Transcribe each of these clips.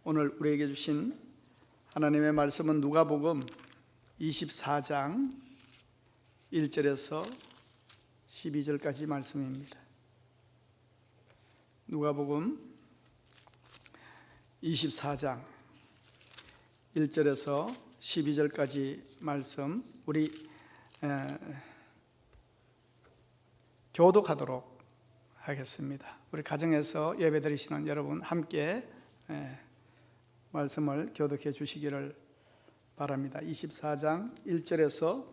오늘 우리에게 주신 하나님의 말씀은 누가복음 24장 1절에서 12절까지 말씀입니다. 누가복음 24장 1절에서 12절까지 말씀 우리 교독하도록 하겠습니다. 우리 가정에서 예배드리시는 여러분 함께 말씀을 교독해 주시기를 바랍니다. 24장 1절에서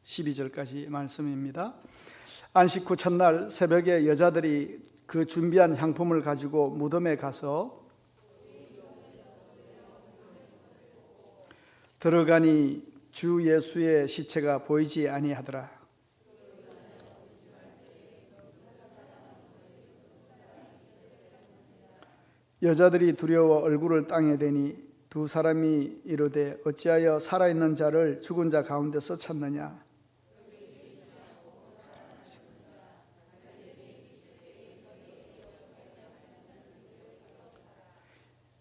12절까지 말씀입니다. 안식 후 첫날 새벽에 여자들이 그 준비한 향품을 가지고 무덤에 가서 들어가니 주 예수의 시체가 보이지 아니하더라. 여자들이 두려워 얼굴을 땅에 대니 두 사람이 이르되 어찌하여 살아있는 자를 죽은 자 가운데서 찾느냐.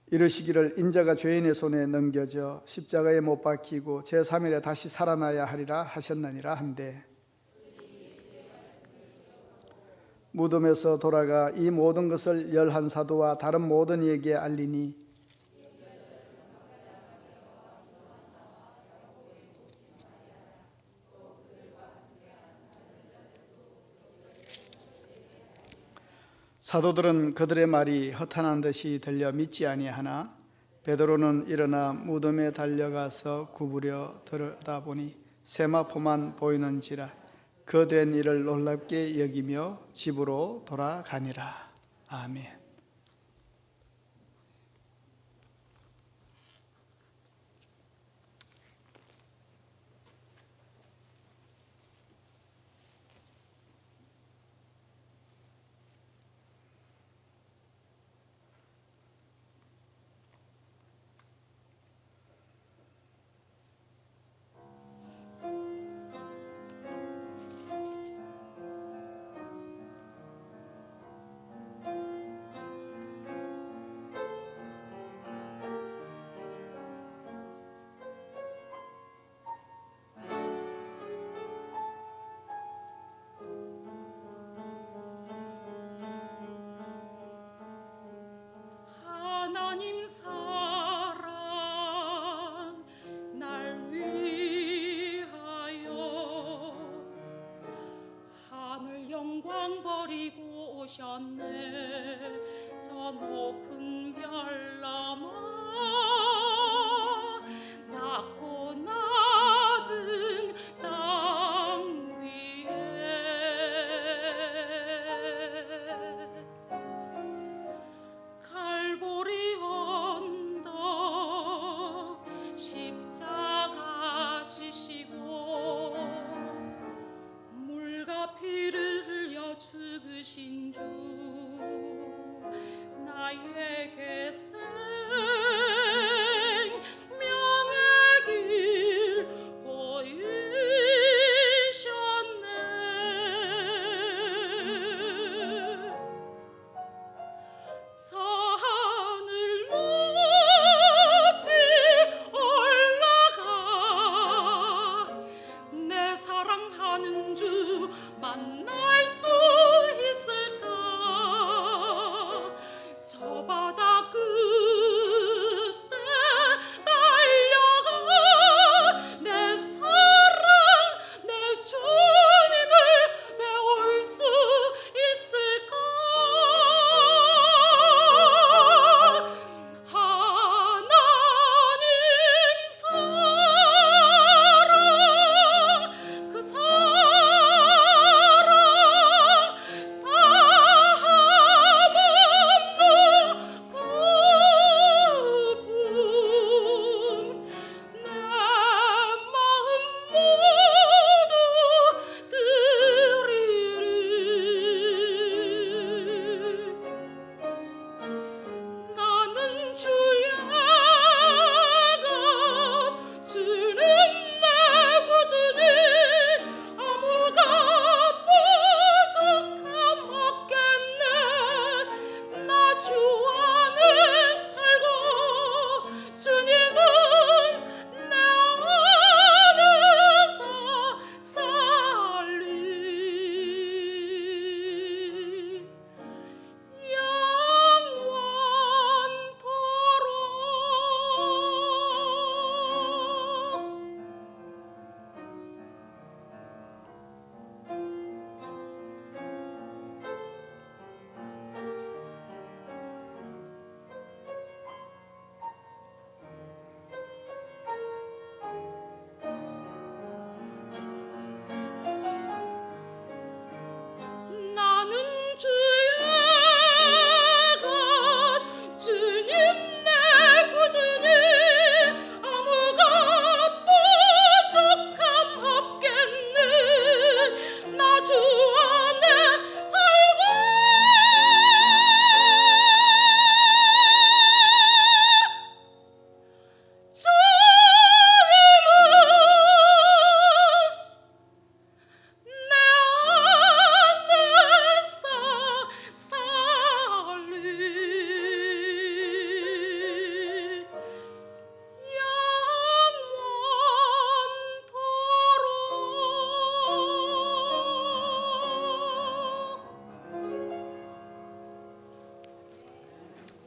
이르시기를 인자가 죄인의 손에 넘겨져 십자가에 못 박히고 제3일에 다시 살아나야 하리라 하셨느니라 한데 무덤에서 돌아가 이 모든 것을 11사도와 다른 모든 이에게 알리니 사도들은 그들의 말이 허탄한 듯이 들려 믿지 아니하나 베드로는 일어나 무덤에 달려가서 구부려 들여다보니 세마포만 보이는지라 그 된 일을 놀랍게 여기며 집으로 돌아가니라. 아멘. 하나님 사랑 날 위하여 하늘 영광 버리고 오셨네. 저 높은 별나마 낮고 낮은 땅 위에 갈보리 언덕 십자가 지시고 물과 피를 흘려 죽으신 주 나에게 생명의 길 보이셨네. 산을 높이 올라가 내 사랑하는 주 만날 수 있을까. 저 바다 끝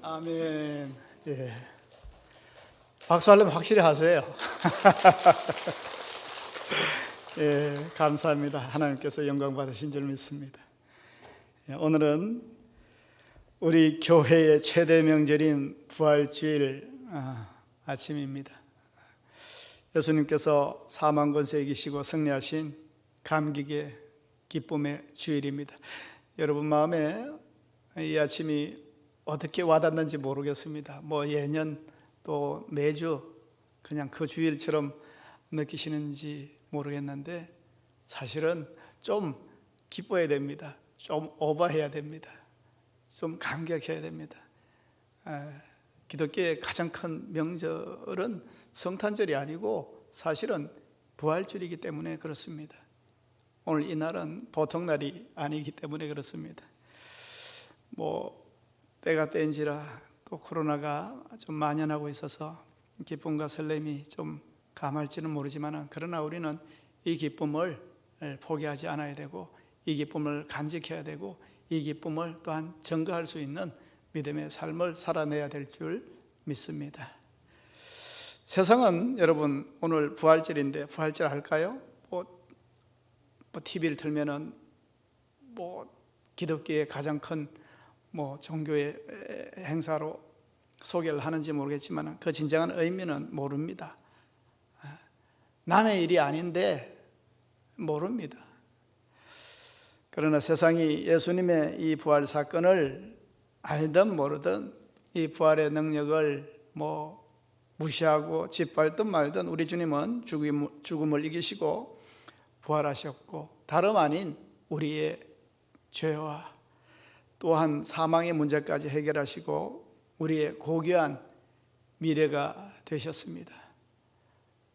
아멘. 예. 박수하려면 확실히 하세요. 예, 감사합니다. 하나님께서 영광 받으신 줄 믿습니다. 예, 오늘은 우리 교회의 최대 명절인 부활주일 아침입니다. 예수님께서 사망 권세에 이기시고 승리하신 감격의 기쁨의 주일입니다. 여러분 마음에 이 아침이 어떻게 와닿는지 모르겠습니다. 뭐 예년 또 매주 그냥 그 주일처럼 느끼시는지 모르겠는데 사실은 좀 기뻐해야 됩니다. 좀 오버해야 됩니다. 좀 감격해야 됩니다. 기독교의 가장 큰 명절은 성탄절이 아니고 사실은 부활주일이기 때문에 그렇습니다. 오늘 이 날은 보통 날이 아니기 때문에 그렇습니다. 뭐 때가 때인지라 또 코로나가 좀 만연하고 있어서 기쁨과 설렘이 좀 감할지는 모르지만 그러나 우리는 이 기쁨을 포기하지 않아야 되고 이 기쁨을 간직해야 되고 이 기쁨을 또한 증거할 수 있는 믿음의 삶을 살아내야 될 줄 믿습니다. 세상은 여러분 오늘 부활절인데 부활절 할까요? 뭐 TV를 틀면은 뭐 기독교의 가장 큰 종교의 행사로 소개를 하는지 모르겠지만 그 진정한 의미는 모릅니다. 남의 일이 아닌데 모릅니다. 그러나 세상이 예수님의 이 부활 사건을 알든 모르든 이 부활의 능력을 무시하고 짓밟든 말든 우리 주님은 죽음을 이기시고 부활하셨고 다름 아닌 우리의 죄와 또한 사망의 문제까지 해결하시고 우리의 고귀한 미래가 되셨습니다.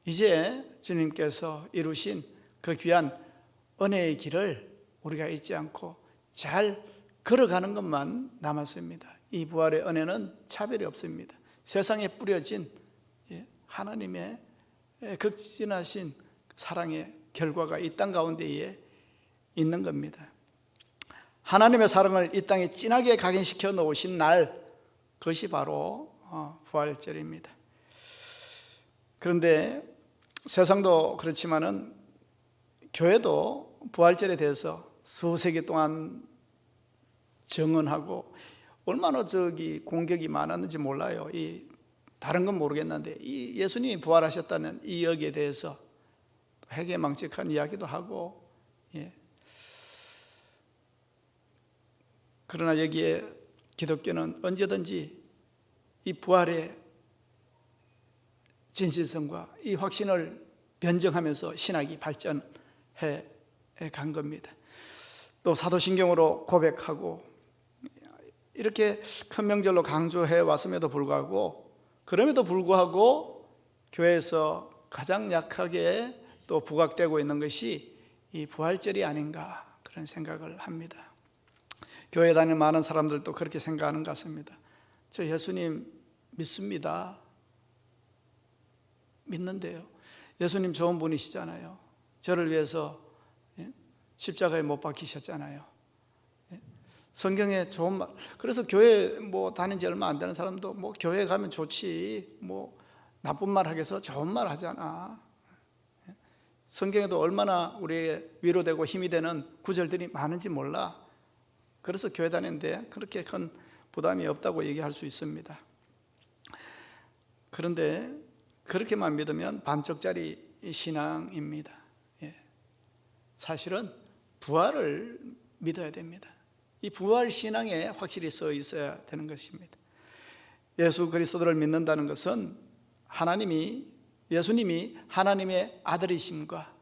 이제 주님께서 이루신 그 귀한 은혜의 길을 우리가 잊지 않고 잘 걸어가는 것만 남았습니다. 이 부활의 은혜는 차별이 없습니다. 세상에 뿌려진 하나님의 극진하신 사랑의 결과가 이 땅 가운데에 있는 겁니다. 하나님의 사랑을 이 땅에 진하게 각인시켜 놓으신 날, 그것이 바로 부활절입니다. 그런데 세상도 그렇지만은 교회도 부활절에 대해서 수세기 동안 정언하고 얼마나 공격이 많았는지 몰라요. 다른 건 모르겠는데 이 예수님이 부활하셨다는 이 여기에 대해서 회개망측한 이야기도 하고 그러나 여기에 기독교는 언제든지 이 부활의 진실성과 이 확신을 변증하면서 신학이 발전해 간 겁니다. 또 사도신경으로 고백하고 이렇게 큰 명절로 강조해 왔음에도 불구하고 그럼에도 불구하고 교회에서 가장 약하게 또 부각되고 있는 것이 이 부활절이 아닌가 그런 생각을 합니다. 교회 다니는 많은 사람들도 그렇게 생각하는 것 같습니다. 저 예수님 믿습니다. 믿는데요. 예수님 좋은 분이시잖아요. 저를 위해서 십자가에 못 박히셨잖아요. 성경에 좋은 말. 그래서 교회 다닌 지 얼마 안 되는 사람도 교회 가면 좋지. 나쁜 말 하겠어? 좋은 말 하잖아. 성경에도 얼마나 우리의 위로되고 힘이 되는 구절들이 많은지 몰라. 그래서 교회 다니는데 그렇게 큰 부담이 없다고 얘기할 수 있습니다. 그런데 그렇게만 믿으면 반쪽짜리 신앙입니다. 사실은 부활을 믿어야 됩니다. 이 부활 신앙에 확실히 써 있어야 되는 것입니다. 예수 그리스도를 믿는다는 것은 예수님이 하나님의 아들이심과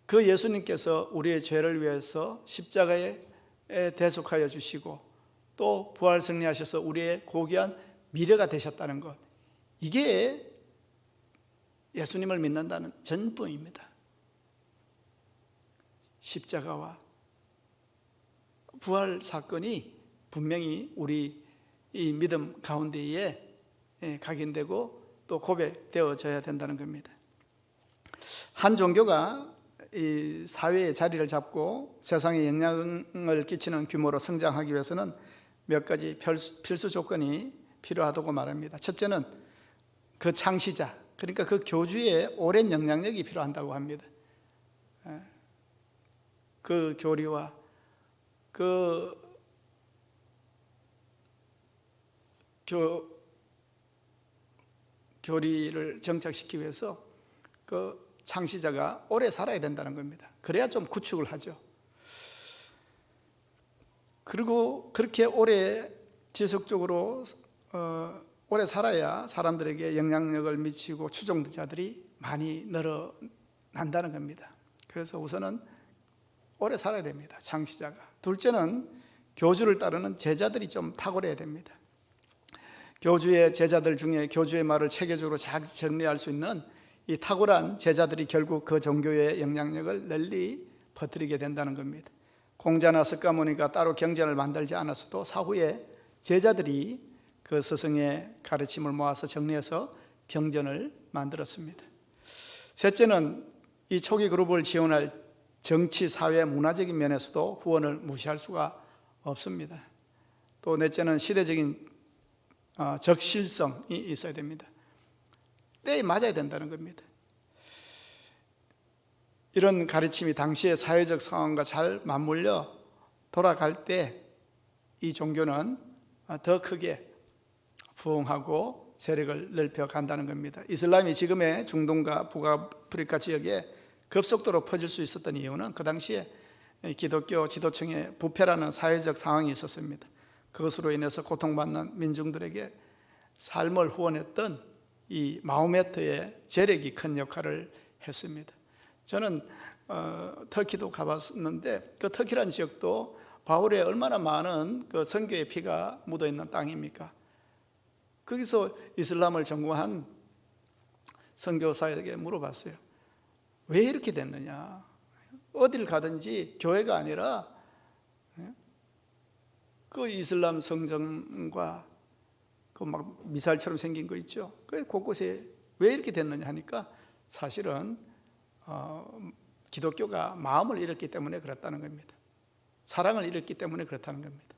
그 예수님께서 우리의 죄를 위해서 십자가에 대속하여 주시고 또 부활 승리하셔서 우리의 고귀한 미래가 되셨다는 것, 이게 예수님을 믿는다는 전부입니다. 십자가와 부활 사건이 분명히 우리 이 믿음 가운데에 각인되고 또 고백되어져야 된다는 겁니다. 한 종교가 이 사회의 자리를 잡고 세상에 영향을 끼치는 규모로 성장하기 위해서는 몇 가지 필수 조건이 필요하다고 말합니다. 첫째는 그 창시자, 그러니까 그 교주의 오랜 영향력이 필요한다고 합니다. 그 교리와 그 교리를 정착시키기 위해서 그 창시자가 오래 살아야 된다는 겁니다. 그래야 좀 구축을 하죠. 그리고 그렇게 오래 지속적으로 오래 살아야 사람들에게 영향력을 미치고 추종자들이 많이 늘어난다는 겁니다. 그래서 우선은 오래 살아야 됩니다, 창시자가. 둘째는 교주를 따르는 제자들이 좀 탁월해야 됩니다. 교주의 제자들 중에 교주의 말을 체계적으로 잘 정리할 수 있는 이 탁월한 제자들이 결국 그 종교의 영향력을 널리 퍼뜨리게 된다는 겁니다. 공자나 석가모니가 따로 경전을 만들지 않았어도 사후에 제자들이 그 스승의 가르침을 모아서 정리해서 경전을 만들었습니다. 셋째는 이 초기 그룹을 지원할 정치, 사회, 문화적인 면에서도 후원을 무시할 수가 없습니다. 또 넷째는 시대적인 적실성이 있어야 됩니다. 때에 맞아야 된다는 겁니다. 이런 가르침이 당시의 사회적 상황과 잘 맞물려 돌아갈 때 이 종교는 더 크게 부흥하고 세력을 넓혀 간다는 겁니다. 이슬람이 지금의 중동과 북아프리카 지역에 급속도로 퍼질 수 있었던 이유는 그 당시에 기독교 지도층의 부패라는 사회적 상황이 있었습니다. 그것으로 인해서 고통받는 민중들에게 삶을 후원했던 이 마호메트의 재력이 큰 역할을 했습니다. 저는 터키도 가봤는데 그 터키라는 지역도 바울의 얼마나 많은 그 선교의 피가 묻어있는 땅입니까? 거기서 이슬람을 전공한 선교사에게 물어봤어요. 왜 이렇게 됐느냐? 어딜 가든지 교회가 아니라 그 이슬람 성전과 그 막 미사일처럼 생긴 거 있죠. 그 곳곳에 왜 이렇게 됐느냐 하니까 사실은 기독교가 마음을 잃었기 때문에 그렇다는 겁니다. 사랑을 잃었기 때문에 그렇다는 겁니다.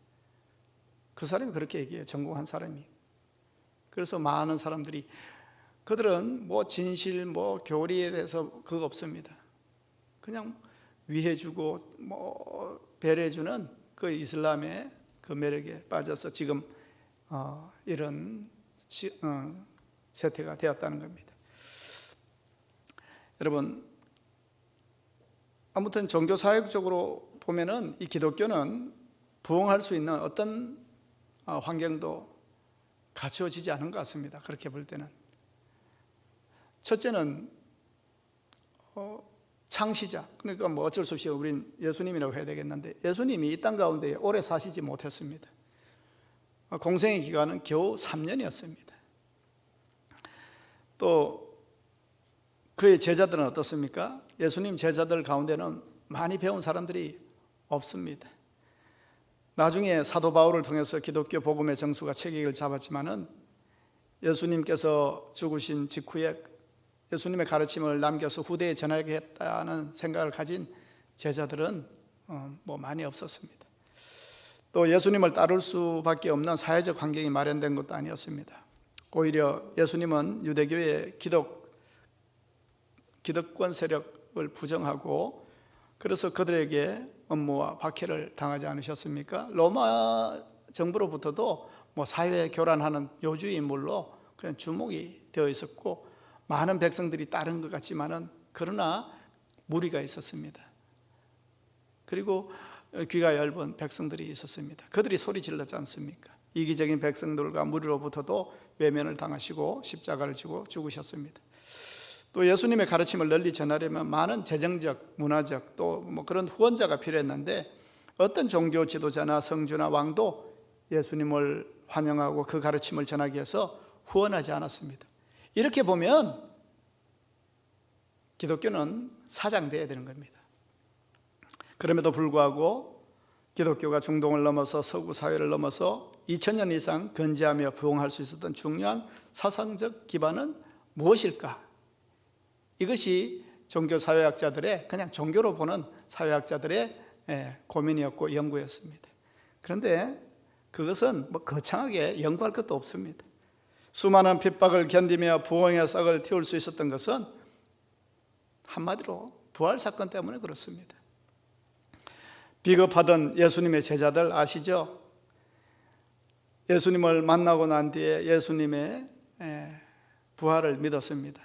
그 사람이 그렇게 얘기해요. 전공한 사람이. 그래서 많은 사람들이 그들은 뭐 진실, 뭐 교리에 대해서 그거 없습니다. 그냥 위해주고 뭐 배려해주는 그 이슬람의 그 매력에 빠져서 지금 이런 세태가 되었다는 겁니다. 여러분, 아무튼 종교사역적으로 보면은 이 기독교는 부흥할 수 있는 어떤 환경도 갖추어지지 않은 것 같습니다. 그렇게 볼 때는. 첫째는 창시자, 그러니까 뭐 어쩔 수 없이 우린 예수님이라고 해야 되겠는데 예수님이 이 땅 가운데 오래 사시지 못했습니다. 공생의 기간은 겨우 3년이었습니다. 또 그의 제자들은 어떻습니까? 예수님 제자들 가운데는 많이 배운 사람들이 없습니다. 나중에 사도 바울을 통해서 기독교 복음의 정수가 체계를 잡았지만은 예수님께서 죽으신 직후에 예수님의 가르침을 남겨서 후대에 전하겠다는 생각을 가진 제자들은 뭐 많이 없었습니다. 또 예수님을 따를 수밖에 없는 사회적 환경이 마련된 것도 아니었습니다. 오히려 예수님은 유대교의 기득권 세력을 부정하고 그래서 그들에게 업무와 박해를 당하지 않으셨습니까? 로마 정부로부터도 뭐 사회 교란하는 요주의 인물로 그냥 주목이 되어 있었고 많은 백성들이 따른 것 같지만은 그러나 무리가 있었습니다. 그리고 귀가 얇은 백성들이 있었습니다. 그들이 소리 질렀지 않습니까? 이기적인 백성들과 무리로부터도 외면을 당하시고 십자가를 지고 죽으셨습니다. 또 예수님의 가르침을 널리 전하려면 많은 재정적, 문화적 또 뭐 그런 후원자가 필요했는데 어떤 종교 지도자나 성주나 왕도 예수님을 환영하고 그 가르침을 전하기 위해서 후원하지 않았습니다. 이렇게 보면 기독교는 사장돼야 되는 겁니다. 그럼에도 불구하고 기독교가 중동을 넘어서 서구 사회를 넘어서 2000년 이상 건재하며 부흥할 수 있었던 중요한 사상적 기반은 무엇일까? 이것이 종교사회학자들의 그냥 종교로 보는 사회학자들의 고민이었고 연구였습니다. 그런데 그것은 뭐 거창하게 연구할 것도 없습니다. 수많은 핍박을 견디며 부흥의 싹을 틔울 수 있었던 것은 한마디로 부활 사건 때문에 그렇습니다. 비겁하던 예수님의 제자들 아시죠? 예수님을 만나고 난 뒤에 예수님의 부활을 믿었습니다.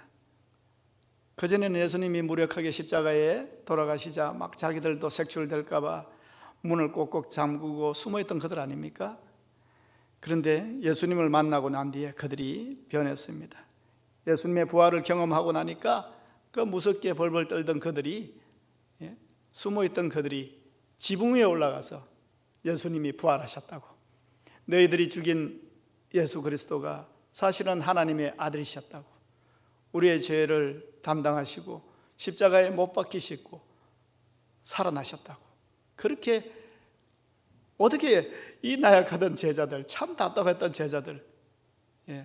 그전에는 예수님이 무력하게 십자가에 돌아가시자 막 자기들도 색출될까 봐 문을 꼭꼭 잠그고 숨어있던 그들 아닙니까? 그런데 예수님을 만나고 난 뒤에 그들이 변했습니다. 예수님의 부활을 경험하고 나니까 그 무섭게 벌벌 떨던 그들이, 숨어있던 그들이 지붕 위에 올라가서 예수님이 부활하셨다고, 너희들이 죽인 예수 그리스도가 사실은 하나님의 아들이셨다고, 우리의 죄를 담당하시고 십자가에 못 박히시고 살아나셨다고, 그렇게 어떻게 이 나약하던 제자들, 참 답답했던 제자들,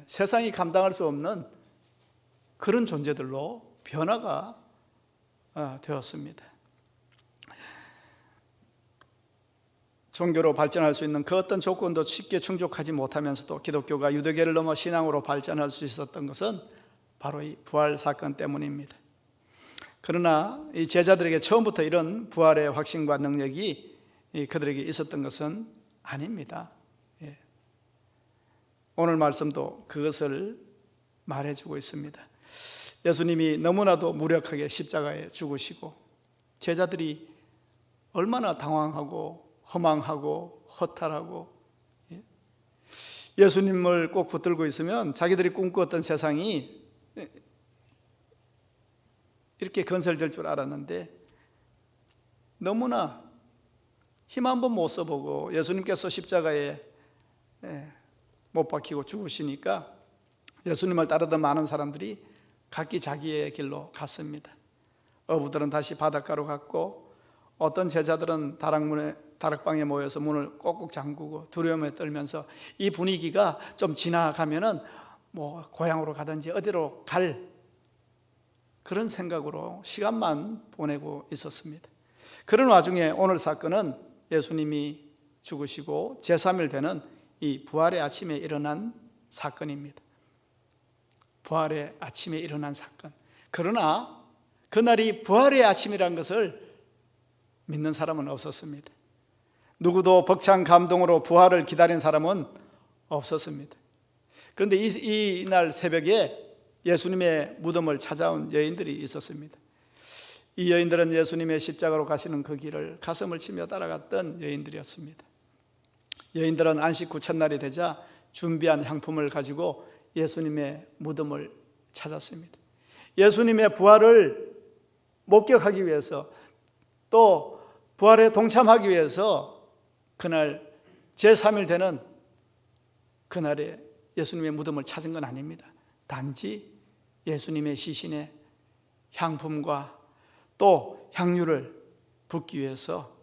세상이 감당할 수 없는 그런 존재들로 변화가 되었습니다. 종교로 발전할 수 있는 그 어떤 조건도 쉽게 충족하지 못하면서도 기독교가 유대교를 넘어 신앙으로 발전할 수 있었던 것은 바로 이 부활 사건 때문입니다. 그러나 이 제자들에게 처음부터 이런 부활의 확신과 능력이 그들에게 있었던 것은 아닙니다. 오늘 말씀도 그것을 말해주고 있습니다. 예수님이 너무나도 무력하게 십자가에 죽으시고 제자들이 얼마나 당황하고 허망하고 허탈하고, 예수님을 꼭 붙들고 있으면 자기들이 꿈꾸었던 세상이 이렇게 건설될 줄 알았는데 너무나 힘 한 번 못 써보고 예수님께서 십자가에 못 박히고 죽으시니까 예수님을 따르던 많은 사람들이 각기 자기의 길로 갔습니다. 어부들은 다시 바닷가로 갔고, 어떤 제자들은 다락방에 모여서 문을 꼭꼭 잠그고 두려움에 떨면서 이 분위기가 좀 지나가면은 뭐 고향으로 가든지 어디로 갈 그런 생각으로 시간만 보내고 있었습니다. 그런 와중에 오늘 사건은 예수님이 죽으시고 제3일 되는 이 부활의 아침에 일어난 사건입니다. 부활의 아침에 일어난 사건. 그러나 그날이 부활의 아침이라는 것을 믿는 사람은 없었습니다. 누구도 벅찬 감동으로 부활을 기다린 사람은 없었습니다. 그런데 이날 새벽에 예수님의 무덤을 찾아온 여인들이 있었습니다. 이 여인들은 예수님의 십자가로 가시는 그 길을 가슴을 치며 따라갔던 여인들이었습니다. 여인들은 안식 후 첫날이 되자 준비한 향품을 가지고 예수님의 무덤을 찾았습니다. 예수님의 부활을 목격하기 위해서, 또 부활에 동참하기 위해서 그날 제3일 되는 그날에 예수님의 무덤을 찾은 건 아닙니다. 단지 예수님의 시신에 향품과 또 향유를 붓기 위해서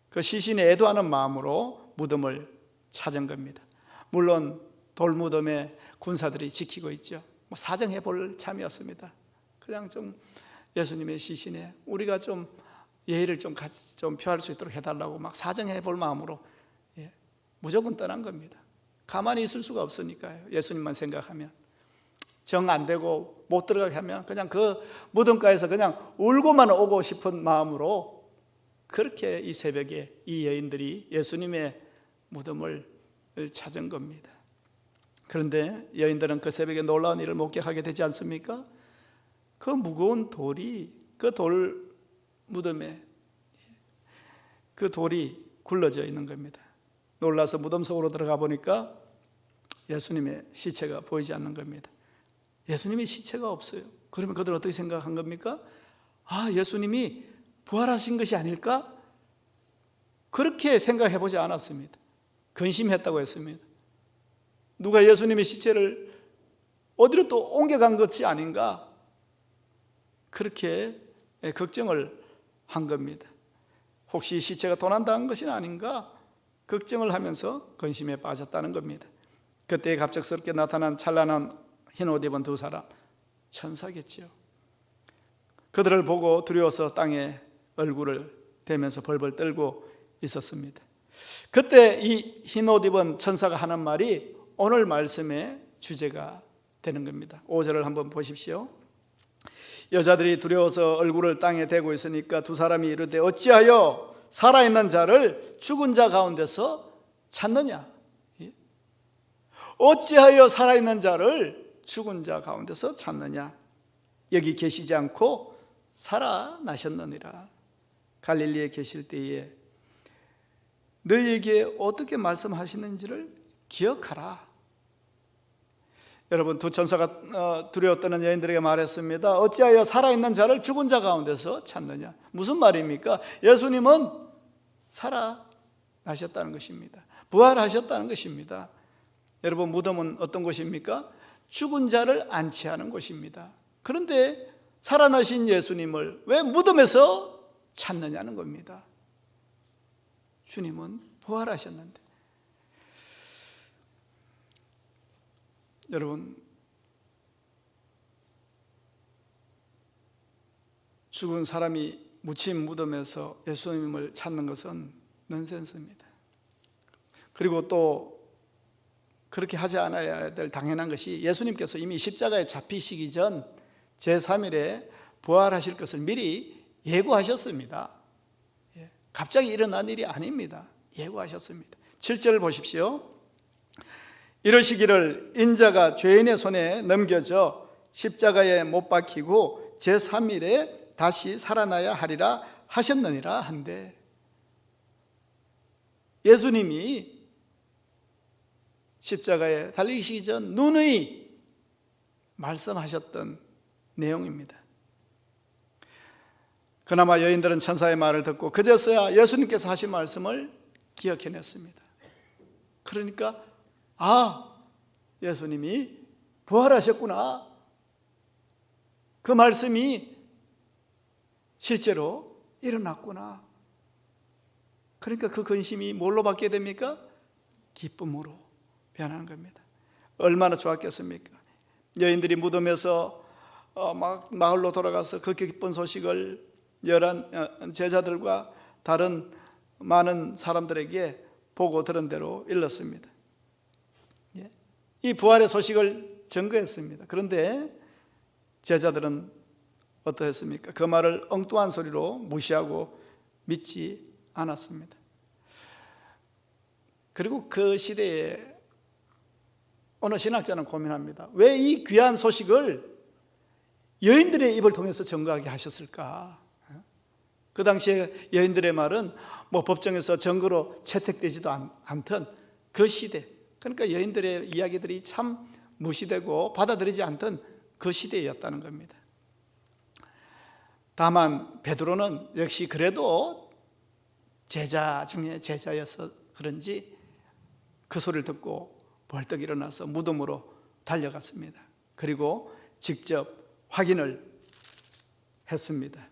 그 시신에 애도하는 마음으로 무덤을 찾은 겁니다. 물론 돌무덤에 군사들이 지키고 있죠. 사정해 볼 참이었습니다. 그냥 좀 예수님의 시신에 우리가 좀 예의를 좀 표할 수 있도록 해달라고 막 사정해 볼 마음으로 무조건 떠난 겁니다. 가만히 있을 수가 없으니까요. 예수님만 생각하면 정 안 되고 못 들어가게 하면 그냥 그 무덤가에서 그냥 울고만 오고 싶은 마음으로 그렇게 이 새벽에 이 여인들이 예수님의 무덤을 찾은 겁니다. 그런데 여인들은 그 새벽에 놀라운 일을 목격하게 되지 않습니까? 그 무거운 돌이, 그 돌 무덤에 그 돌이 굴러져 있는 겁니다. 놀라서 무덤 속으로 들어가 보니까 예수님의 시체가 보이지 않는 겁니다. 예수님의 시체가 없어요. 그러면 그들은 어떻게 생각한 겁니까? 아, 예수님이 부활하신 것이 아닐까? 그렇게 생각해 보지 않았습니다. 근심했다고 했습니다. 누가 예수님의 시체를 어디로 또 옮겨간 것이 아닌가? 그렇게 걱정을 한 겁니다. 혹시 시체가 도난당한 것이 아닌가? 걱정을 하면서 근심에 빠졌다는 겁니다. 그때 갑작스럽게 나타난 찬란한 흰옷 입은 두 사람, 천사겠죠. 그들을 보고 두려워서 땅에 얼굴을 대면서 벌벌 떨고 있었습니다. 그때 이 흰 옷 입은 천사가 하는 말이 오늘 말씀의 주제가 되는 겁니다. 5절을 한번 보십시오. 여자들이 두려워서 얼굴을 땅에 대고 있으니까 두 사람이 이르되 어찌하여 살아있는 자를 죽은 자 가운데서 찾느냐? 어찌하여 살아있는 자를 죽은 자 가운데서 찾느냐? 여기 계시지 않고 살아나셨느니라. 갈릴리에 계실 때에 너희에게 어떻게 말씀하시는지를 기억하라. 여러분, 두 천사가 두려워 떠는 여인들에게 말했습니다. 어찌하여 살아있는 자를 죽은 자 가운데서 찾느냐? 무슨 말입니까? 예수님은 살아나셨다는 것입니다. 부활하셨다는 것입니다. 여러분, 무덤은 어떤 곳입니까? 죽은 자를 안치하는 곳입니다. 그런데 살아나신 예수님을 왜 무덤에서 찾느냐는 겁니다. 주님은 부활하셨는데. 여러분, 죽은 사람이 묻힌 무덤에서 예수님을 찾는 것은 넌센스입니다. 그리고 또 그렇게 하지 않아야 될 당연한 것이 예수님께서 이미 십자가에 잡히시기 전 제3일에 부활하실 것을 미리 예고하셨습니다. 갑자기 일어난 일이 아닙니다. 예고하셨습니다. 7절을 보십시오. 이러시기를 인자가 죄인의 손에 넘겨져 십자가에 못 박히고 제3일에 다시 살아나야 하리라 하셨느니라 한데, 예수님이 십자가에 달리시기 전 누누이 말씀하셨던 내용입니다. 그나마 여인들은 천사의 말을 듣고 그제서야 예수님께서 하신 말씀을 기억해냈습니다. 그러니까 예수님이 부활하셨구나. 그 말씀이 실제로 일어났구나. 그러니까 그 근심이 뭘로 바뀌게 됩니까? 기쁨으로 변하는 겁니다. 얼마나 좋았겠습니까? 여인들이 무덤에서 막 마을로 돌아가서 그 기쁜 소식을 열한 제자들과 다른 많은 사람들에게 보고 들은 대로 일렀습니다. 이 부활의 소식을 증거했습니다. 그런데 제자들은 어떠했습니까? 그 말을 엉뚱한 소리로 무시하고 믿지 않았습니다. 그리고 그 시대에 어느 신학자는 고민합니다. 왜 이 귀한 소식을 여인들의 입을 통해서 증거하게 하셨을까? 그 당시에 여인들의 말은 법정에서 증거로 채택되지도 않던 그 시대, 그러니까 여인들의 이야기들이 참 무시되고 받아들이지 않던 그 시대였다는 겁니다. 다만 베드로는 역시 그래도 제자 중에 제자여서 그런지 그 소리를 듣고 벌떡 일어나서 무덤으로 달려갔습니다. 그리고 직접 확인을 했습니다.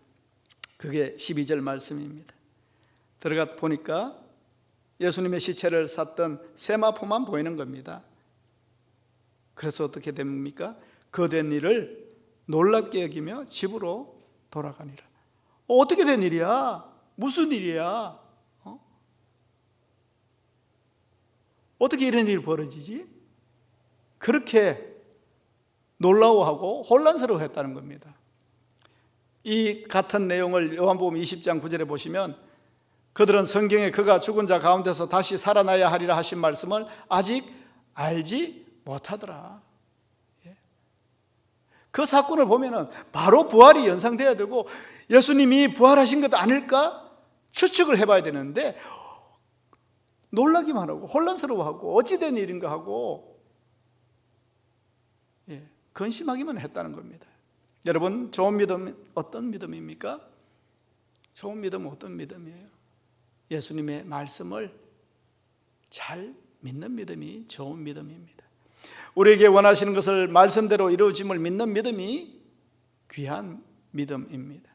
그게 12절 말씀입니다. 들어가 보니까 예수님의 시체를 쌌던 세마포만 보이는 겁니다. 그래서 어떻게 됩니까? 그 된 일을 놀랍게 여기며 집으로 돌아가니라. 어떻게 된 일이야? 무슨 일이야? 어떻게 이런 일이 벌어지지? 그렇게 놀라워하고 혼란스러워했다는 겁니다. 이 같은 내용을 요한복음 20장 9절에 보시면 그들은 성경에 그가 죽은 자 가운데서 다시 살아나야 하리라 하신 말씀을 아직 알지 못하더라. 그 사건을 보면은 바로 부활이 연상돼야 되고 예수님이 부활하신 것 아닐까 추측을 해봐야 되는데 놀라기만 하고 혼란스러워하고 어찌된 일인가 하고 근심하기만 했다는 겁니다. 여러분, 좋은 믿음 어떤 믿음입니까? 좋은 믿음은 어떤 믿음이에요? 예수님의 말씀을 잘 믿는 믿음이 좋은 믿음입니다. 우리에게 원하시는 것을 말씀대로 이루어짐을 믿는 믿음이 귀한 믿음입니다.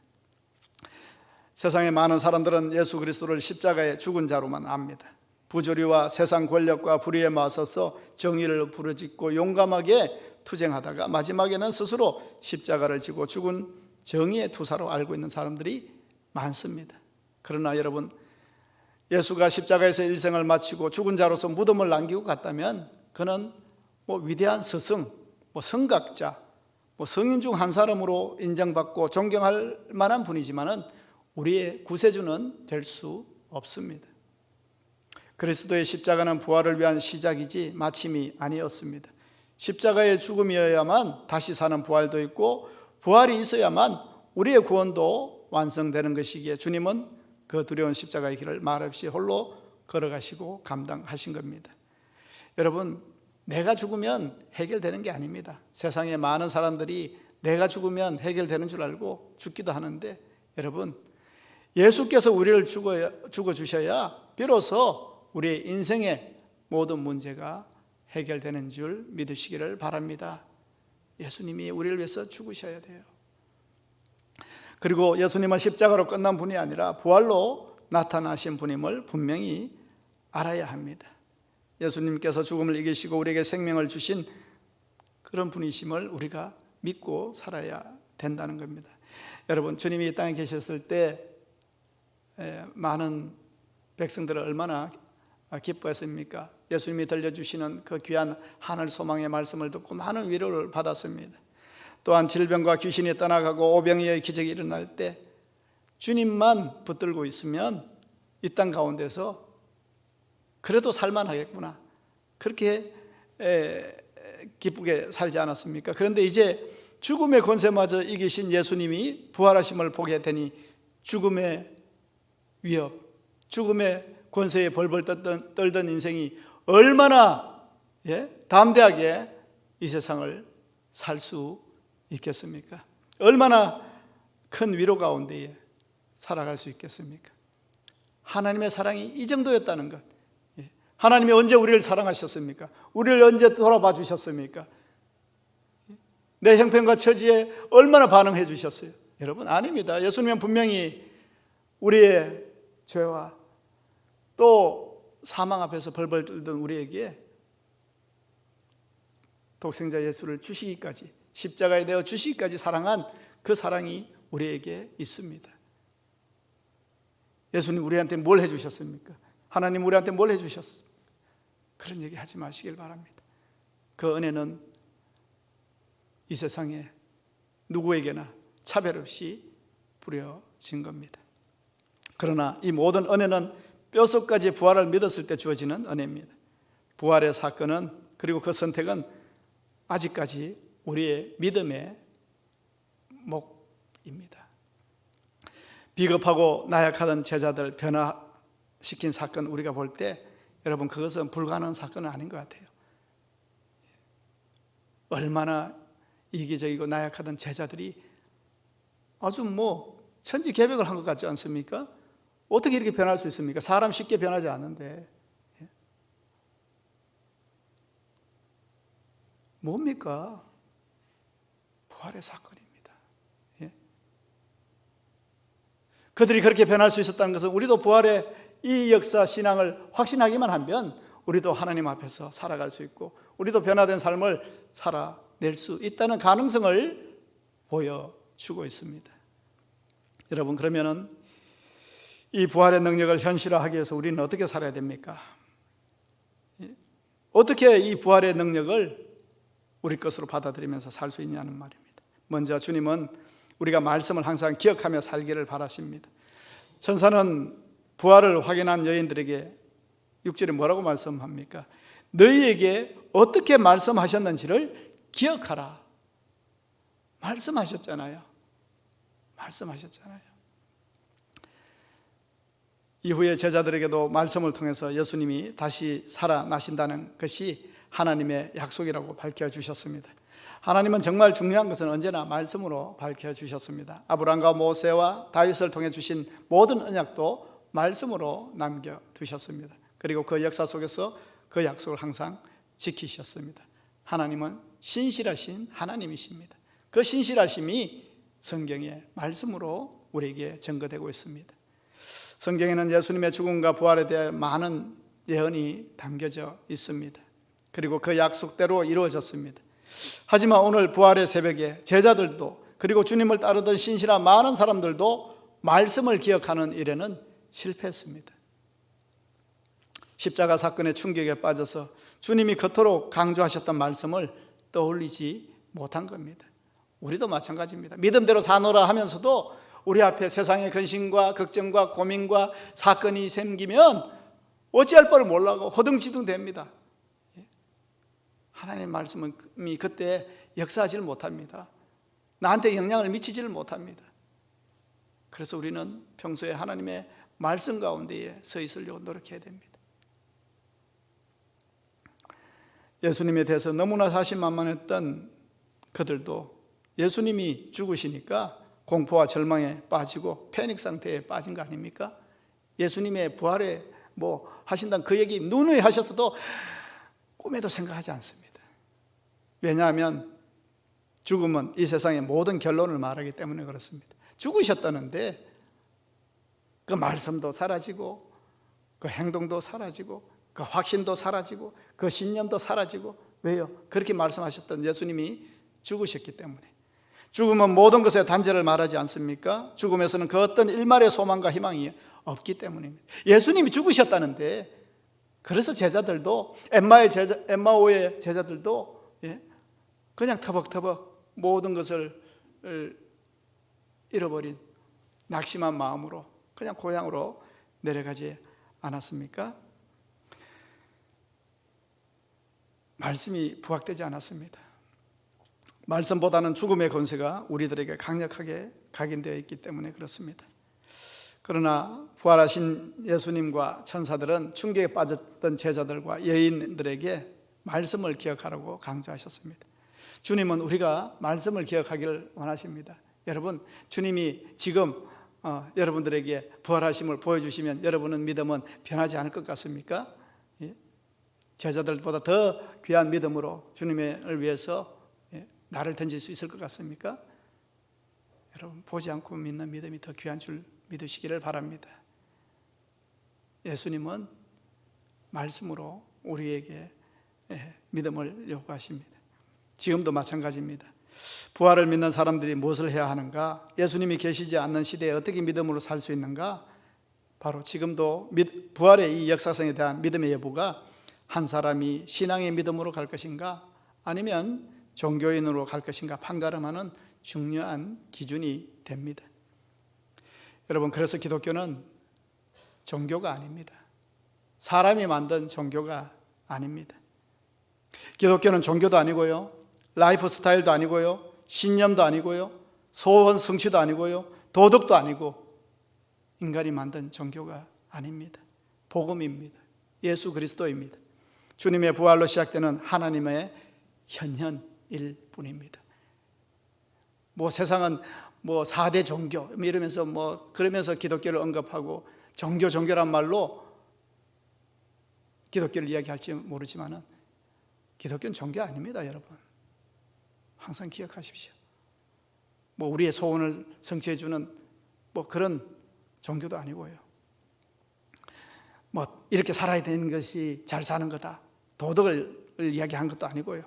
세상의 많은 사람들은 예수 그리스도를 십자가에 죽은 자로만 압니다. 부조리와 세상 권력과 불의에 맞서서 정의를 부르짖고 용감하게 투쟁하다가 마지막에는 스스로 십자가를 지고 죽은 정의의 투사로 알고 있는 사람들이 많습니다. 그러나 여러분, 예수가 십자가에서 일생을 마치고 죽은 자로서 무덤을 남기고 갔다면 그는 위대한 스승, 성각자, 성인 중 한 사람으로 인정받고 존경할 만한 분이지만은 우리의 구세주는 될 수 없습니다. 그리스도의 십자가는 부활을 위한 시작이지 마침이 아니었습니다. 십자가의 죽음이어야만 다시 사는 부활도 있고 부활이 있어야만 우리의 구원도 완성되는 것이기에 주님은 그 두려운 십자가의 길을 말없이 홀로 걸어가시고 감당하신 겁니다. 여러분, 내가 죽으면 해결되는 게 아닙니다. 세상에 많은 사람들이 내가 죽으면 해결되는 줄 알고 죽기도 하는데, 여러분, 예수께서 우리를 죽어주셔야 비로소 우리의 인생의 모든 문제가 해결되는 줄 믿으시기를 바랍니다. 예수님이 우리를 위해서 죽으셔야 돼요. 그리고 예수님은 십자가로 끝난 분이 아니라 부활로 나타나신 분임을 분명히 알아야 합니다. 예수님께서 죽음을 이기시고 우리에게 생명을 주신 그런 분이심을 우리가 믿고 살아야 된다는 겁니다. 여러분, 주님이 이 땅에 계셨을 때 많은 백성들을 얼마나 기뻐했습니까? 예수님이 들려주시는 그 귀한 하늘 소망의 말씀을 듣고 많은 위로를 받았습니다. 또한 질병과 귀신이 떠나가고 오병이어의 기적이 일어날 때 주님만 붙들고 있으면 이 땅 가운데서 그래도 살만하겠구나, 그렇게 기쁘게 살지 않았습니까? 그런데 이제 죽음의 권세마저 이기신 예수님이 부활하심을 보게 되니 죽음의 위협, 죽음의 권세에 벌벌 떨던 인생이 얼마나 담대하게 이 세상을 살 수 있겠습니까? 얼마나 큰 위로 가운데에 살아갈 수 있겠습니까? 하나님의 사랑이 이 정도였다는 것. 하나님이 언제 우리를 사랑하셨습니까? 우리를 언제 돌아봐 주셨습니까? 내 형편과 처지에 얼마나 반응해 주셨어요? 여러분, 아닙니다. 예수님은 분명히 우리의 죄와 또 사망 앞에서 벌벌 떨던 우리에게 독생자 예수를 주시기까지, 십자가에 내어 주시기까지 사랑한 그 사랑이 우리에게 있습니다. 예수님 우리한테 뭘 해주셨습니까? 하나님 우리한테 뭘 해주셨습니까? 그런 얘기 하지 마시길 바랍니다. 그 은혜는 이 세상에 누구에게나 차별 없이 부려진 겁니다. 그러나 이 모든 은혜는 뼛속까지 부활을 믿었을 때 주어지는 은혜입니다. 부활의 사건은, 그리고 그 선택은 아직까지 우리의 믿음의 목입니다. 비겁하고 나약하던 제자들 변화시킨 사건 우리가 볼 때, 여러분, 그것은 불가능한 사건은 아닌 것 같아요. 얼마나 이기적이고 나약하던 제자들이 아주 천지개벽을 한 것 같지 않습니까? 어떻게 이렇게 변할 수 있습니까? 사람 쉽게 변하지 않는데. 뭡니까? 부활의 사건입니다. 그들이 그렇게 변할 수 있었다는 것은 우리도 부활의 이 역사 신앙을 확신하기만 하면 우리도 하나님 앞에서 살아갈 수 있고 우리도 변화된 삶을 살아낼 수 있다는 가능성을 보여주고 있습니다. 여러분, 그러면은 이 부활의 능력을 현실화하기 위해서 우리는 어떻게 살아야 됩니까? 어떻게 이 부활의 능력을 우리 것으로 받아들이면서 살 수 있냐는 말입니다. 먼저 주님은 우리가 말씀을 항상 기억하며 살기를 바라십니다. 천사는 부활을 확인한 여인들에게 6절에 뭐라고 말씀합니까? 너희에게 어떻게 말씀하셨는지를 기억하라. 말씀하셨잖아요. 이후에 제자들에게도 말씀을 통해서 예수님이 다시 살아나신다는 것이 하나님의 약속이라고 밝혀주셨습니다. 하나님은 정말 중요한 것은 언제나 말씀으로 밝혀주셨습니다. 아브라함과 모세와 다윗을 통해 주신 모든 언약도 말씀으로 남겨두셨습니다. 그리고 그 역사 속에서 그 약속을 항상 지키셨습니다. 하나님은 신실하신 하나님이십니다. 그 신실하심이 성경의 말씀으로 우리에게 증거되고 있습니다. 성경에는 예수님의 죽음과 부활에 대해 많은 예언이 담겨져 있습니다. 그리고 그 약속대로 이루어졌습니다. 하지만 오늘 부활의 새벽에 제자들도, 그리고 주님을 따르던 신실한 많은 사람들도 말씀을 기억하는 일에는 실패했습니다. 십자가 사건의 충격에 빠져서 주님이 그토록 강조하셨던 말씀을 떠올리지 못한 겁니다. 우리도 마찬가지입니다. 믿음대로 사노라 하면서도 우리 앞에 세상의 근심과 걱정과 고민과 사건이 생기면 어찌할 바를 몰라고 허둥지둥 됩니다. 하나님의 말씀이 그때 역사하지를 못합니다. 나한테 영향을 미치지를 못합니다. 그래서 우리는 평소에 하나님의 말씀 가운데에 서 있으려고 노력해야 됩니다. 예수님에 대해서 너무나 사실만만했던 그들도 예수님이 죽으시니까 공포와 절망에 빠지고 패닉 상태에 빠진 거 아닙니까? 예수님의 부활에 하신다는 그 얘기 누누이 하셨어도 꿈에도 생각하지 않습니다. 왜냐하면 죽음은 이 세상의 모든 결론을 말하기 때문에 그렇습니다. 죽으셨다는데 그 말씀도 사라지고 그 행동도 사라지고 그 확신도 사라지고 그 신념도 사라지고, 왜요? 그렇게 말씀하셨던 예수님이 죽으셨기 때문에. 죽음은 모든 것의 단절을 말하지 않습니까? 죽음에서는 그 어떤 일말의 소망과 희망이 없기 때문입니다. 예수님이 죽으셨다는데, 그래서 제자들도 엠마오의 제자들도 그냥 터벅터벅 모든 것을 잃어버린 낙심한 마음으로 그냥 고향으로 내려가지 않았습니까? 말씀이 부각되지 않았습니다. 말씀보다는 죽음의 권세가 우리들에게 강력하게 각인되어 있기 때문에 그렇습니다. 그러나 부활하신 예수님과 천사들은 충격에 빠졌던 제자들과 여인들에게 말씀을 기억하라고 강조하셨습니다. 주님은 우리가 말씀을 기억하기를 원하십니다. 여러분, 주님이 지금 여러분들에게 부활하심을 보여주시면 여러분은 믿음은 변하지 않을 것 같습니까? 제자들보다 더 귀한 믿음으로 주님을 위해서 나를 던질 수 있을 것 같습니까? 여러분, 보지 않고 믿는 믿음이 더 귀한 줄 믿으시기를 바랍니다. 예수님은 말씀으로 우리에게 믿음을 요구하십니다. 지금도 마찬가지입니다. 부활을 믿는 사람들이 무엇을 해야 하는가? 예수님이 계시지 않는 시대에 어떻게 믿음으로 살 수 있는가? 바로 지금도 부활의 이 역사성에 대한 믿음의 여부가 한 사람이 신앙의 믿음으로 갈 것인가 아니면 종교인으로 갈 것인가 판가름하는 중요한 기준이 됩니다. 여러분, 그래서 기독교는 종교가 아닙니다. 사람이 만든 종교가 아닙니다. 기독교는 종교도 아니고요, 라이프 스타일도 아니고요, 신념도 아니고요, 소원 성취도 아니고요, 도덕도 아니고 인간이 만든 종교가 아닙니다. 복음입니다. 예수 그리스도입니다. 주님의 부활로 시작되는 하나님의 현현일 뿐입니다. 세상은 4대 종교 이러면서 그러면서 기독교를 언급하고 종교란 말로 기독교를 이야기할지 모르지만은 기독교는 종교 아닙니다, 여러분. 항상 기억하십시오. 우리의 소원을 성취해 주는 그런 종교도 아니고요. 이렇게 살아야 되는 것이 잘 사는 거다, 도덕을 이야기한 것도 아니고요.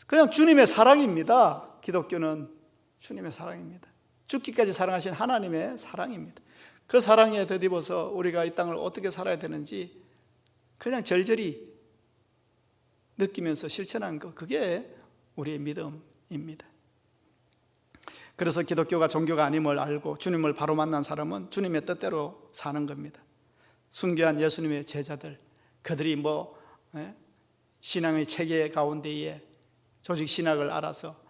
그냥 주님의 사랑입니다. 기독교는 주님의 사랑입니다. 죽기까지 사랑하신 하나님의 사랑입니다. 그 사랑에 덧입어서 우리가 이 땅을 어떻게 살아야 되는지 그냥 절절히 느끼면서 실천한 것, 그게 우리의 믿음입니다. 그래서 기독교가 종교가 아님을 알고 주님을 바로 만난 사람은 주님의 뜻대로 사는 겁니다. 순교한 예수님의 제자들, 그들이 신앙의 체계 가운데에 조직 신학을 알아서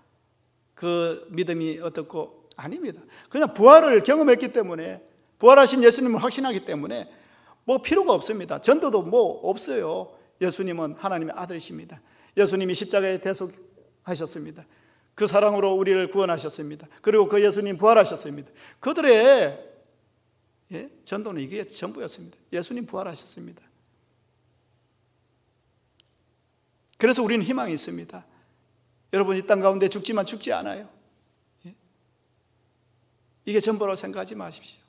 그 믿음이 어떻고 아닙니다. 그냥 부활을 경험했기 때문에, 부활하신 예수님을 확신하기 때문에 필요가 없습니다. 전도도 없어요. 예수님은 하나님의 아들이십니다. 예수님이 십자가에 대속하셨습니다. 그 사랑으로 우리를 구원하셨습니다. 그리고 그 예수님 부활하셨습니다. 그들의 전도는 이게 전부였습니다. 예수님 부활하셨습니다. 그래서 우리는 희망이 있습니다. 여러분, 이 땅 가운데 죽지만 죽지 않아요. 이게 전부라고 생각하지 마십시오.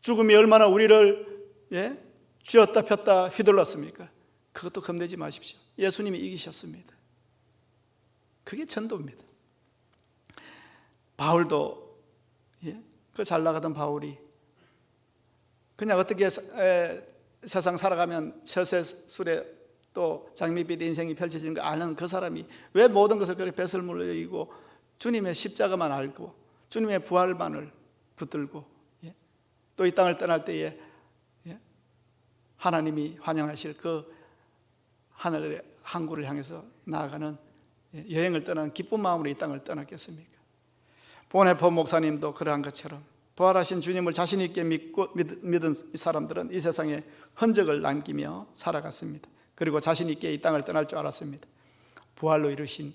죽음이 얼마나 우리를 쥐었다 폈다 휘둘렀습니까? 그것도 겁내지 마십시오. 예수님이 이기셨습니다. 그게 전도입니다. 바울도 그 잘 나가던 바울이 그냥 어떻게 세상 살아가면 처세술에 또 장밋빛 인생이 펼쳐지는 거 아는 그 사람이 왜 모든 것을 그렇게 배설물로 여기고 주님의 십자가만 알고 주님의 부활만을 붙들고 또 이 땅을 떠날 때에 하나님이 환영하실 그 하늘의 항구를 향해서 나아가는 여행을 떠나는 기쁜 마음으로 이 땅을 떠났겠습니까? 보네포 목사님도 그러한 것처럼 부활하신 주님을 자신 있게 믿은 이 사람들은 이 세상에 흔적을 남기며 살아갔습니다. 그리고 자신 있게 이 땅을 떠날 줄 알았습니다. 부활로 이루신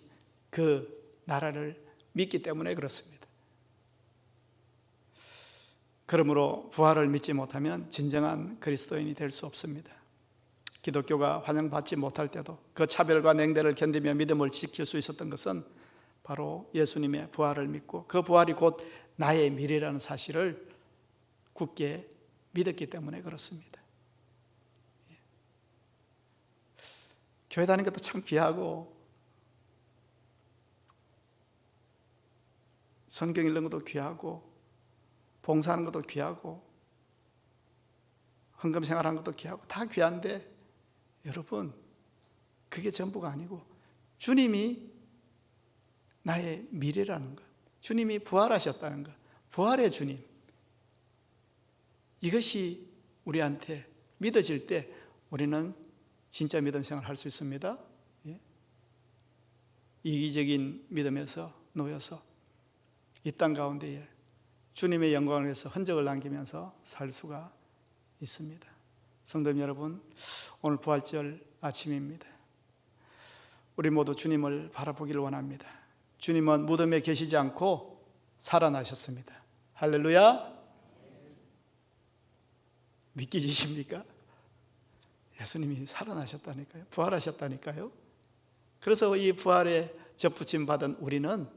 그 나라를 믿기 때문에 그렇습니다. 그러므로 부활을 믿지 못하면 진정한 그리스도인이 될 수 없습니다. 기독교가 환영받지 못할 때도 그 차별과 냉대를 견디며 믿음을 지킬 수 있었던 것은 바로 예수님의 부활을 믿고 그 부활이 곧 나의 미래라는 사실을 굳게 믿었기 때문에 그렇습니다. 교회 다니는 것도 참 귀하고 성경 읽는 것도 귀하고 봉사하는 것도 귀하고 헌금 생활하는 것도 귀하고 다 귀한데 여러분 그게 전부가 아니고 주님이 나의 미래라는 것, 주님이 부활하셨다는 것, 부활의 주님, 이것이 우리한테 믿어질 때 우리는 진짜 믿음 생활을 할 수 있습니다. 이기적인 믿음에서 놓여서 이 땅 가운데에 주님의 영광을 위해서 흔적을 남기면서 살 수가 있습니다. 성도님 여러분, 오늘 부활절 아침입니다. 우리 모두 주님을 바라보기를 원합니다. 주님은 무덤에 계시지 않고 살아나셨습니다. 할렐루야. 믿기십니까? 예수님이 살아나셨다니까요. 부활하셨다니까요. 그래서 이 부활에 접붙임 받은 우리는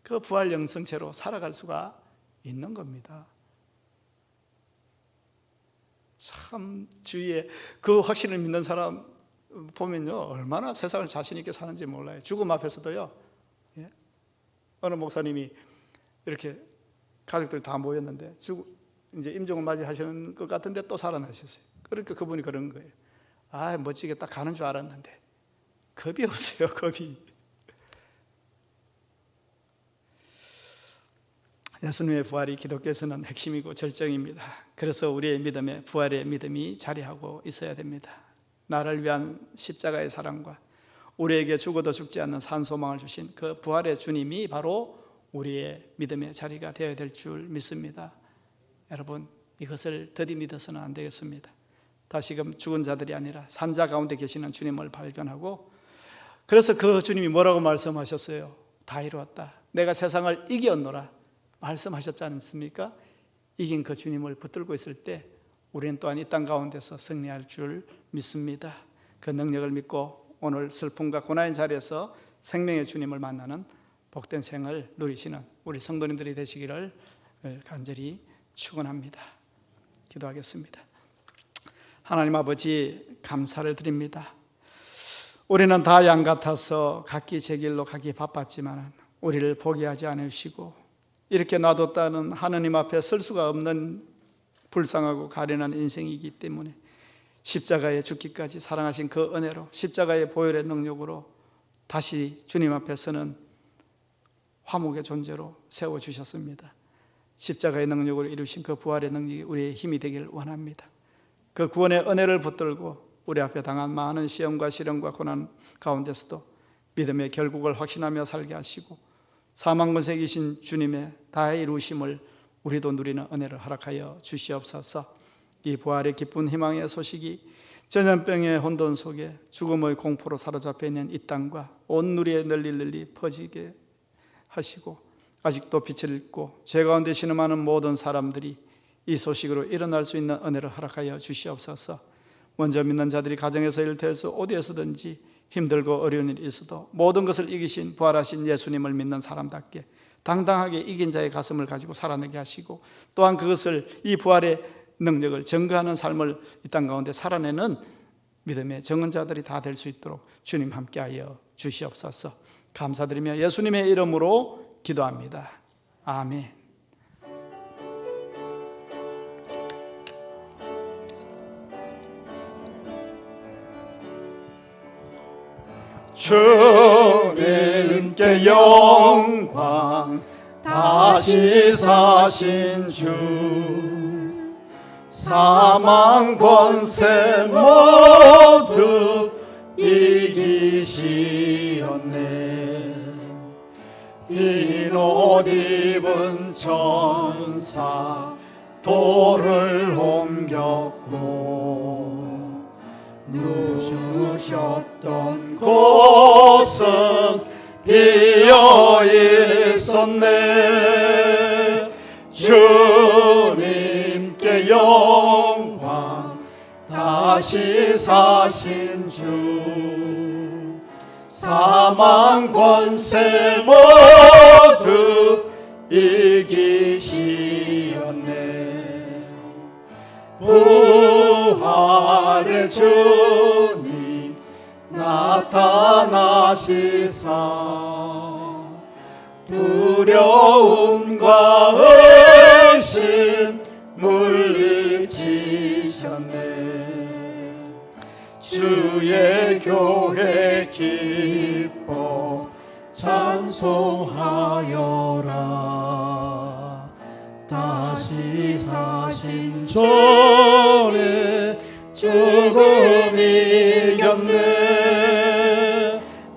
그 부활 영성체로 살아갈 수가 있는 겁니다. 참 주위에 그 확신을 믿는 사람 보면요 얼마나 세상을 자신 있게 사는지 몰라요. 죽음 앞에서도요. 어느 목사님이 이렇게 가족들 다 모였는데 이제 임종을 맞이하시는 것 같은데 또 살아나셨어요. 그러니까 그분이 그런 거예요. 아 멋지게 딱 가는 줄 알았는데 겁이 없어요. 겁이. 예수님의 부활이 기독교에서는 핵심이고 절정입니다. 그래서 우리의 믿음에 부활의 믿음이 자리하고 있어야 됩니다. 나를 위한 십자가의 사랑과 우리에게 죽어도 죽지 않는 산소망을 주신 그 부활의 주님이 바로 우리의 믿음의 자리가 되어야 될 줄 믿습니다. 여러분 이것을 더디 믿어서는 안 되겠습니다. 다시금 죽은 자들이 아니라 산자 가운데 계시는 주님을 발견하고 그래서 그 주님이 뭐라고 말씀하셨어요? 다 이루었다. 내가 세상을 이겼노라 말씀하셨지 않습니까? 이긴 그 주님을 붙들고 있을 때 우리는 또한 이 땅 가운데서 승리할 줄 믿습니다. 그 능력을 믿고 오늘 슬픔과 고난의 자리에서 생명의 주님을 만나는 복된 생을 누리시는 우리 성도님들이 되시기를 간절히 축원합니다. 기도하겠습니다. 하나님 아버지 감사를 드립니다. 우리는 다 양 같아서 각기 제 길로 가기 바빴지만 우리를 포기하지 않으시고 이렇게 놔뒀다는 하나님 앞에 설 수가 없는 불쌍하고 가련한 인생이기 때문에 십자가에 죽기까지 사랑하신 그 은혜로 십자가의 보혈의 능력으로 다시 주님 앞에 서는 화목의 존재로 세워주셨습니다. 십자가의 능력으로 이루신 그 부활의 능력이 우리의 힘이 되길 원합니다. 그 구원의 은혜를 붙들고 우리 앞에 당한 많은 시험과 시련과 고난 가운데서도 믿음의 결국을 확신하며 살게 하시고 사망 권세이신 주님의 다 이루심을 우리도 누리는 은혜를 허락하여 주시옵소서. 이 부활의 기쁜 희망의 소식이 전염병의 혼돈 속에 죽음의 공포로 사로잡혀 있는 이 땅과 온 누리에 널리 퍼지게 하시고 아직도 빛을 잃고 죄 가운데 신음하는 모든 사람들이 이 소식으로 일어날 수 있는 은혜를 허락하여 주시옵소서. 먼저 믿는 자들이 가정에서 일터에서 어디에서든지 힘들고 어려운 일이 있어도 모든 것을 이기신 부활하신 예수님을 믿는 사람답게 당당하게 이긴 자의 가슴을 가지고 살아내게 하시고 또한 그것을 이 부활의 능력을 증거하는 삶을 이 땅 가운데 살아내는 믿음의 정언자들이 다 될 수 있도록 주님 함께하여 주시옵소서. 감사드리며 예수님의 이름으로 기도합니다. 아멘. 주님께 영광 다시 사신 주 사망 권세 모두 이기시었네 흰 옷 입은 천사 돌을 옮겼고 누우셨던 곳은 비어 있었네 주님께 영광 다시 사신 주 사망 권세 모두 이기시었네 부활의 주님 나타나시사 두려움과 의심 물리치셨네 주의 교회 기뻐 찬송하여라 다시 사신 전에 죽음 이겼네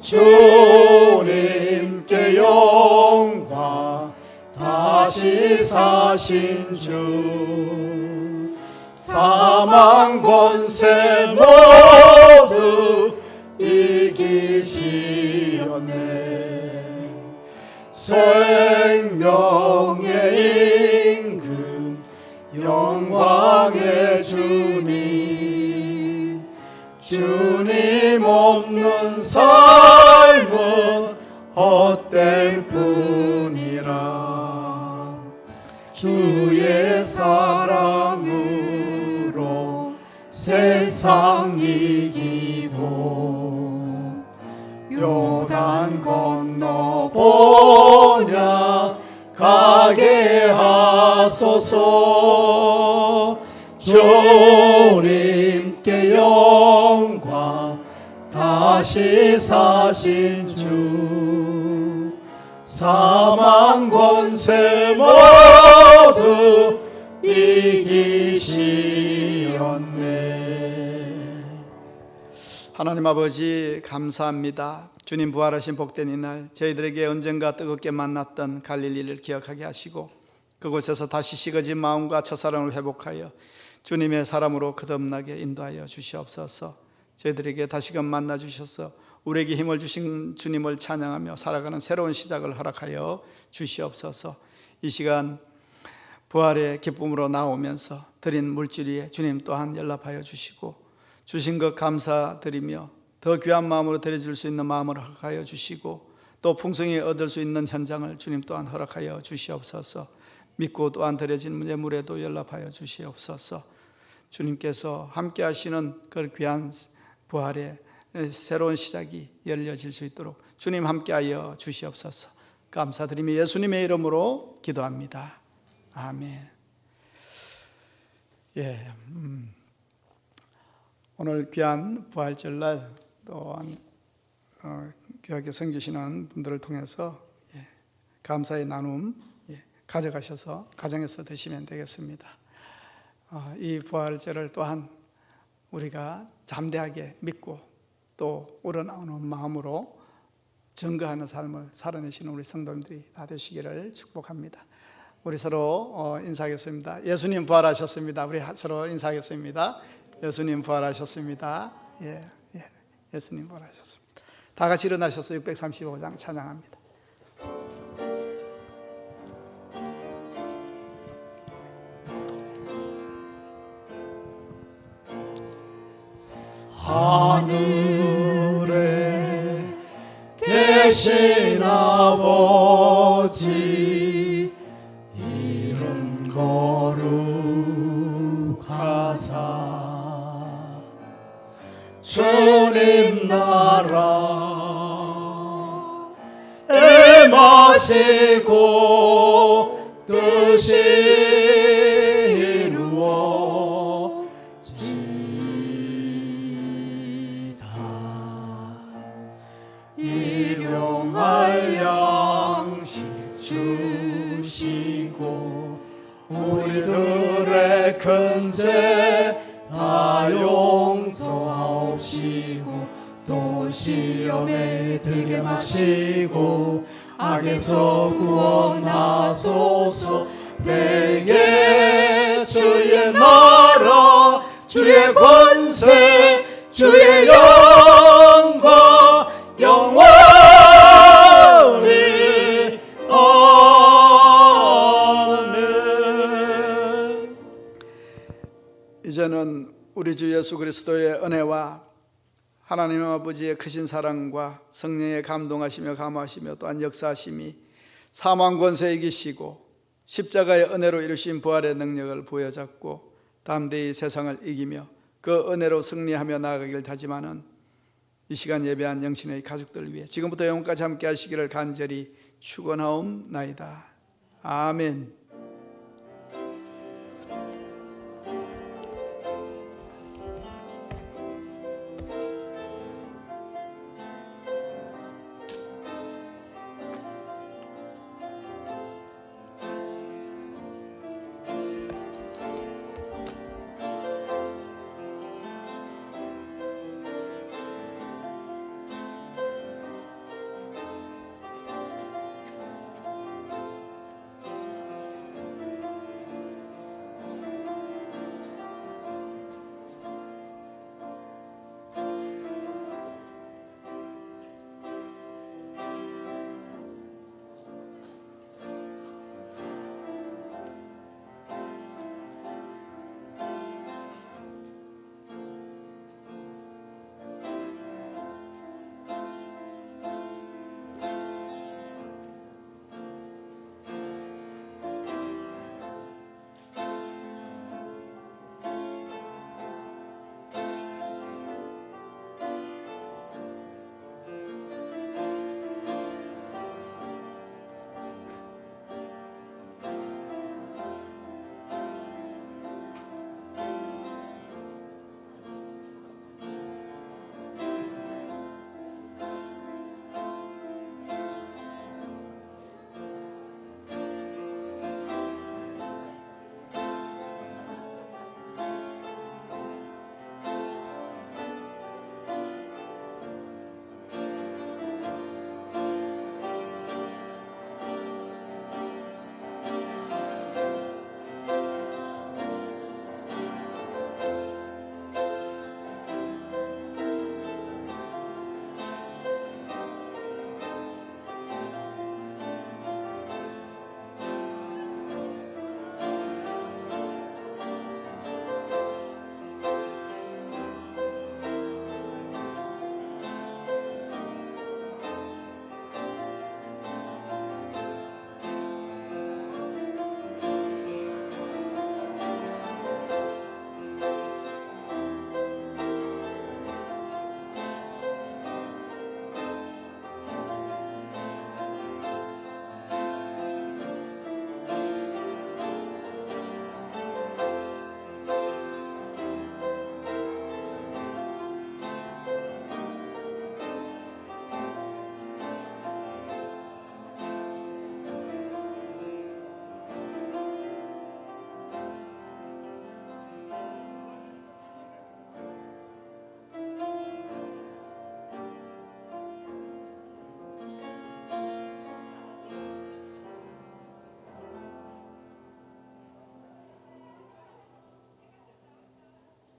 주님께 영광 다시 사신 주 사망 권세 모두 이기시었네 생명의 임금 영광의 주님 주님 없는 삶은 헛될 뿐이라 주의 사랑으로 세상 이기고 요단 건너 보냐 가게 하소서 주님께 영광 다시 사신 주 사망 권세 모두 이기시었네 하나님 아버지 감사합니다 주님 부활하신 복된 이날 저희들에게 언젠가 뜨겁게 만났던 갈릴리를 기억하게 하시고 그곳에서 다시 식어진 마음과 첫사랑을 회복하여 주님의 사람으로 거듭나게 인도하여 주시옵소서 저희들에게 다시금 만나 주셔서 우리에게 힘을 주신 주님을 찬양하며 살아가는 새로운 시작을 허락하여 주시옵소서 이 시간 부활의 기쁨으로 나오면서 드린 물질 위에 주님 또한 연락하여 주시고 주신 것 감사드리며 더 귀한 마음으로 드려줄 수 있는 마음을 허락하여 주시고 또 풍성히 얻을 수 있는 현장을 주님 또한 허락하여 주시옵소서 믿고 또한 드려진 예물에도 연락하여 주시옵소서 주님께서 함께 하시는 그 귀한 부활의 새로운 시작이 열려질 수 있도록 주님 함께하여 주시옵소서 감사드리며 예수님의 이름으로 기도합니다 아멘 오늘 귀한 부활절날 또한 귀하게 섬기시는 분들을 통해서 감사의 나눔 가져가셔서 가정에서 드시면 되겠습니다 이 부활절을 또한 우리가 잠대하게 믿고 또 우러나오는 마음으로 증거하는 삶을 살아내시는 우리 성도님들이 다 되시기를 축복합니다 우리 서로 인사하겠습니다 예수님 부활하셨습니다 우리 서로 인사하겠습니다 예수님 부활하셨습니다 예수님 부활하셨습니다 다 같이 일어나셔서 635장 찬양합니다 하늘에 계신 아버지 이름 거룩하사 주님 나라에 마시고 뜻이 이루어지다 내 큰 죄 다 용서하옵시고 또 시험에 들게 마시고 악에서 구원하소서. 내게 주의 나라 주의 권세 주의 영광 영원히 아멘. 이제는 우리 주 예수 그리스도의 은혜와 하나님 아버지의 크신 사랑과 성령의 감동하시며 감화하시며 또한 역사하심이 사망 권세 이기시고 십자가의 은혜로 이루신 부활의 능력을 부여잡고 담대히 세상을 이기며 그 은혜로 승리하며 나아가길 다짐하는 이 시간 예배한 영신의 가족들 위해 지금부터 영원까지 함께 하시기를 간절히 축원하옵나이다. 아멘.